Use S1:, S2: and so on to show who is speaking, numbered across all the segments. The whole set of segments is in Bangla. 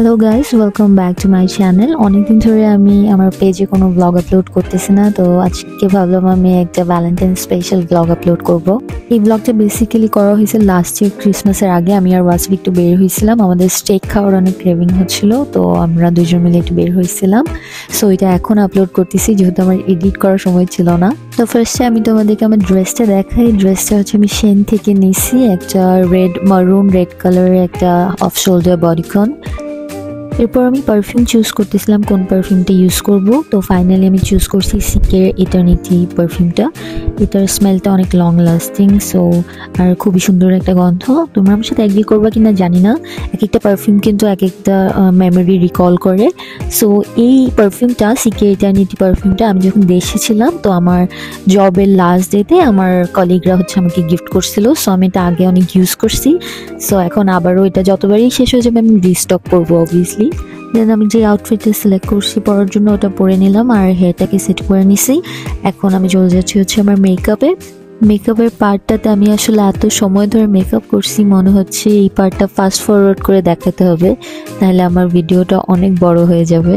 S1: Hello guys, welcome back to my channel. অনেকদিন ধরে আমি আমার পেজে কোনো ব্লগ আপলোড করতেছি না, তো আজকে ভাবলাম আমি একটা ভ্যালেন্টাইন স্পেশাল ব্লগ আপলোড করব। এই ব্লগটা বেসিক্যালি করা হয়েছে লাস্ট ইয়ার ক্রিসমাসের আগে। আমি আর ওয়াসফি একটু বের হয়েছিলাম, আমাদের স্টেক খাওয়ার অনেক ক্রেভিং হচ্ছিল, তো আমরা দুজন মিলে একটু বের হয়েছিলাম। সো এটা এখন আপলোড করতেছি যেহেতু আমার এডিট করার সময় ছিল না। তো ফার্স্টে আমি তোমাদেরকে আমার ড্রেসটা দেখাই। ড্রেসটা হচ্ছে আমি শেন থেকে নিছি, একটা মারুন রেড কালারের একটা অফ শোল্ডার বডিকন। এরপর আমি পারফিউম চুজ করতেছিলাম কোন পারফিউমটা ইউজ করব। তো ফাইনালি আমি চুজ করছি সিকের ইটারনিটি পারফিউমটা। এটার স্মেলটা অনেক লং লাস্টিং, সো আর খুবই সুন্দর একটা গন্ধ। তোমরা আমার সাথে এগ্রি করবা কিনা জানি না, এক একটা পারফিউম কিন্তু এক একটা মেমোরি রিকল করে। সো এই পারফিউমটা, সিকের ইটারনিটি পারফিউমটা আমি যখন দেশে ছিলাম, তো আমার জবের লাস্ট ডেতে আমার কলিগরা হচ্ছে আমাকে গিফট করছিল। সো আমি এটা আগে অনেক ইউজ করছি, সো এখন আবারও এটা যতবারই শেষ হয়ে যাবে আমি রিস্টক করবো অবভিয়াসলি। দেন আমি যে আউটফিটটা সিলেক্ট করছি পরার জন্য ওটা পরে নিলাম আর হেয়ারটাকে সেট করে নিছি। এখন আমি চলে যাচ্ছি হচ্ছে আমার মেকআপের পার্টটাতে আমি আসলে এত সময় ধরে মেকআপ করছি, মনে হচ্ছে এই পার্টটা ফাস্ট ফরওয়ার্ড করে দেখাতে হবে, তাহলে আমার ভিডিওটা অনেক বড় হয়ে যাবে।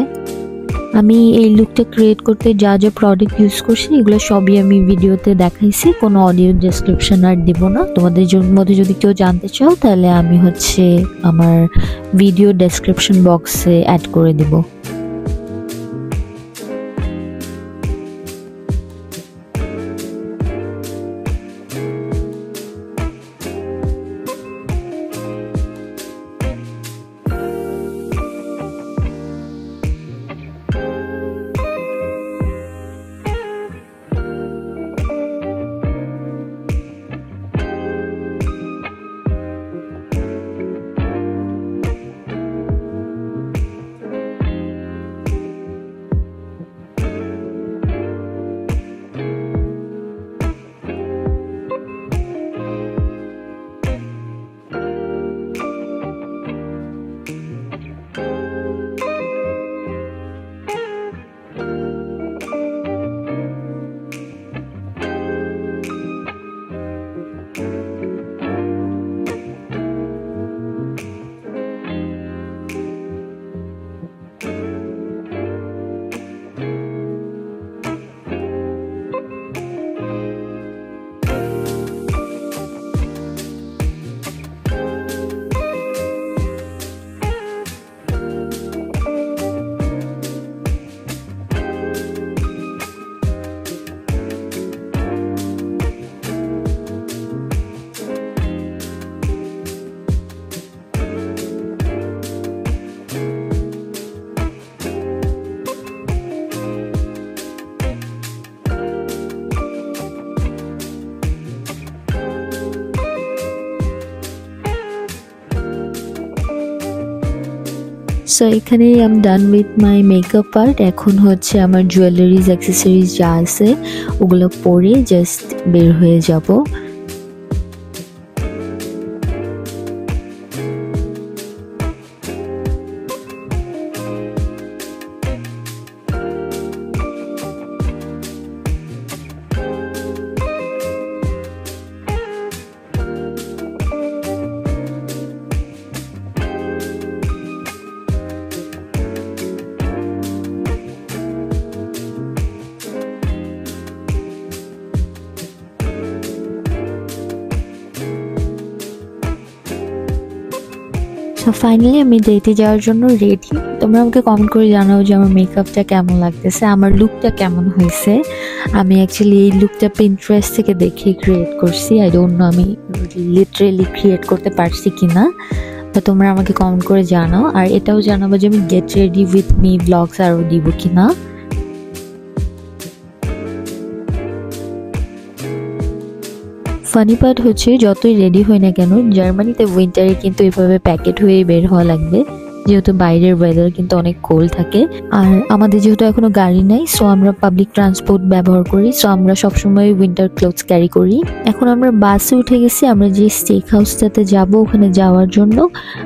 S1: আমি এই লুকটা ক্রিয়েট করতে যা যা প্রোডাক্ট ইউজ করছি এগুলো সবই আমি ভিডিওতে দেখাইছি, কোনো অডিও ডেসক্রিপশন আর দিব না। তোমাদের মধ্যে যদি কেউ জানতে চাও তাহলে আমি হচ্ছে আমার ভিডিও ডেসক্রিপশন বক্সে অ্যাড করে দিব। সো এখানেই I am done with my makeup part. এখন হচ্ছে আমার জুয়েলারিজ অ্যাক্সেসরিজ যা আছে ওগুলো পরে জাস্ট বের হয়ে যাব। সো ফাইনালি আমি ডেটে যাওয়ার জন্য রেডি। তোমরা আমাকে কমেন্ট করে জানাও যে আমার মেকআপটা কেমন লাগতেছে, আমার লুকটা কেমন হয়েছে। আমি অ্যাকচুয়ালি এই লুকটা পিন্টারেস্ট থেকে দেখে ক্রিয়েট করছি। আই ডোন্ট নো আমি লিটারেলি ক্রিয়েট করতে পারছি কিনা, তো তোমরা আমাকে কমেন্ট করে জানাও। আর এটাও জানাবো যে আমি get ready with me vlogs আরও দিব কিনা। ফানি পার্ট হচ্ছে যতই রেডি হই না কেন, জার্মানিতে উইন্টারে কিন্তু এভাবে প্যাকেট হয়ে বের হওয়া লাগবে, যেহেতু বাইরের ওয়েদার কিন্তু অনেক কোল্ড থাকে। আর আমাদের যেহেতু এখনো গাড়ি নাই, সো আমরা পাবলিক ট্রান্সপোর্ট ব্যবহার করি, সো আমরা সবসময় উইন্টার ক্লোথস ক্যারি করি। এখন আমরা বাসে উঠে গেছি, আমরা যে স্টেক হাউসটাতে যাব ওখানে যাওয়ার জন্য।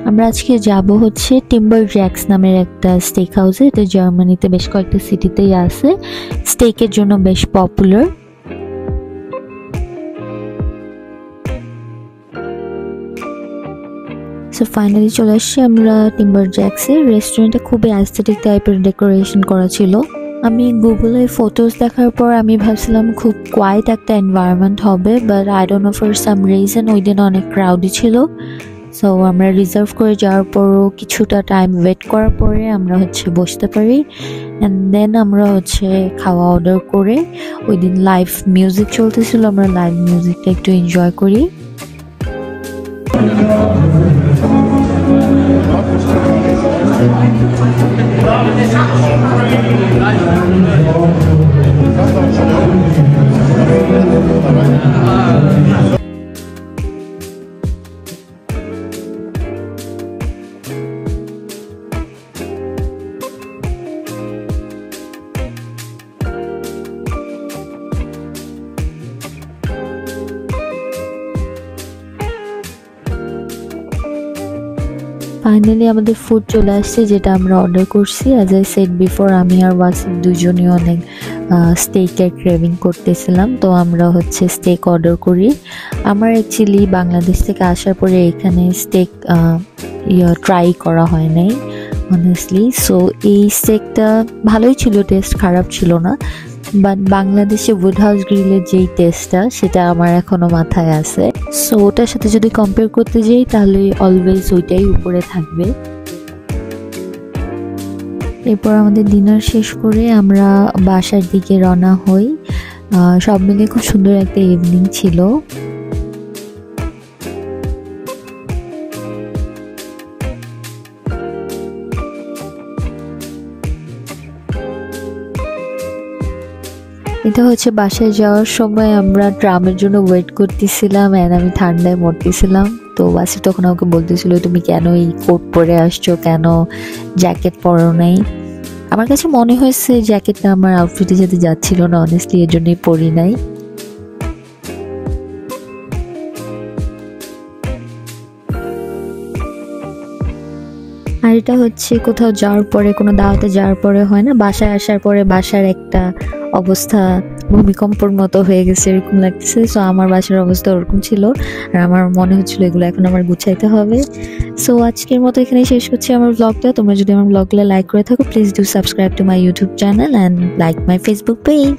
S1: আমরা আজকে যাব হচ্ছে টিম্বার জ্যাক্স নামের একটা স্টেক হাউসে। এটা জার্মানিতে বেশ কয়েকটা সিটিতেই আছে, স্টেকের জন্য বেশ পপুলার। সো ফাইনালি চলে আসছি আমরা টিম্বার জ্যাক্সে। রেস্টুরেন্টটা খুবই অ্যাস্থেটিক টাইপের ডেকোরেশন করা ছিল। আমি গুগলে ফটোজ দেখার পর আমি ভাবছিলাম খুব কোয়াইট একটা এনভায়রনমেন্ট হবে, but I don't know for some reason ওই দিন অনেক ক্রাউডি ছিল। সো আমরা রিজার্ভ করে যাওয়ার পরও কিছুটা টাইম ওয়েট করার পরে আমরা বসতে পারি, অ্যান্ড দেন আমরা খাওয়া অর্ডার করে, ওই দিন লাইভ মিউজিক চলতেছিল, আমরা লাইভ মিউজিকটা একটু এনজয় করি। ফাইনালি আমাদের ফুড চলে আসছে, যেটা আমরা অর্ডার করছি। অ্যাজ আই সেড বিফোর, আমি আর ওয়াসিফ দুজনই অনেক স্টেকের ক্রেভিং করতেছিলাম, তো আমরা স্টেক অর্ডার করি। আমার অ্যাকচুয়ালি বাংলাদেশ থেকে আসার পরে এখানে স্টেক ট্রাই করা হয় নাই অনেস্টলি। সো এই স্টেকটা ভালোই ছিল, টেস্ট খারাপ ছিল না, বাট বাংলাদেশে উড হাউস গ্রিলের যেই টেস্টটা সেটা আমার এখনও মাথায় আছে। সো ওটার সাথে যদি কম্পেয়ার করতে যাই তাহলে অলওয়েজ ওইটাই উপরে থাকবে। এরপর আমাদের ডিনার শেষ করে আমরা বাসার দিকে রওনা হই। সব মিলে খুব সুন্দর একটা ইভিনিং ছিল। এটা বাসায় যাওয়ার সময় আমরা ট্রামের জন্য ওয়েট করতেছিলাম, অ্যান্ড আমি ঠান্ডায় মরতেছিলাম। তো ওয়াসিফ তখন আমাকে বলতেছিল, তুমি কেন এই কোট পরে আসছো, কেন জ্যাকেট পরো নাই। আমার কাছে মনে হয়েছে জ্যাকেটটা আমার আউটফিটের সাথে যাচ্ছিল না, অনেস্টলি এর জন্যই পরি নাই। আর এটা কোথাও যাওয়ার পরে, কোনো দাওয়াতে যাওয়ার পরে হয় না, বাসায় আসার পরে বাসার একটা অবস্থা ভূমিকম্পর মতো হয়ে গেছে এরকম লাগতেছে। সো আমার বাসার অবস্থা ওরকম ছিল, আর আমার মনে হচ্ছিল এগুলো এখন আমার গুছাইতে হবে। সো আজকের মতো এখানেই শেষ করছি আমার ব্লগটা। তোমরা যদি আমার ব্লগগুলো লাইক করে থাকো, please do subscribe to my YouTube channel and like my Facebook page.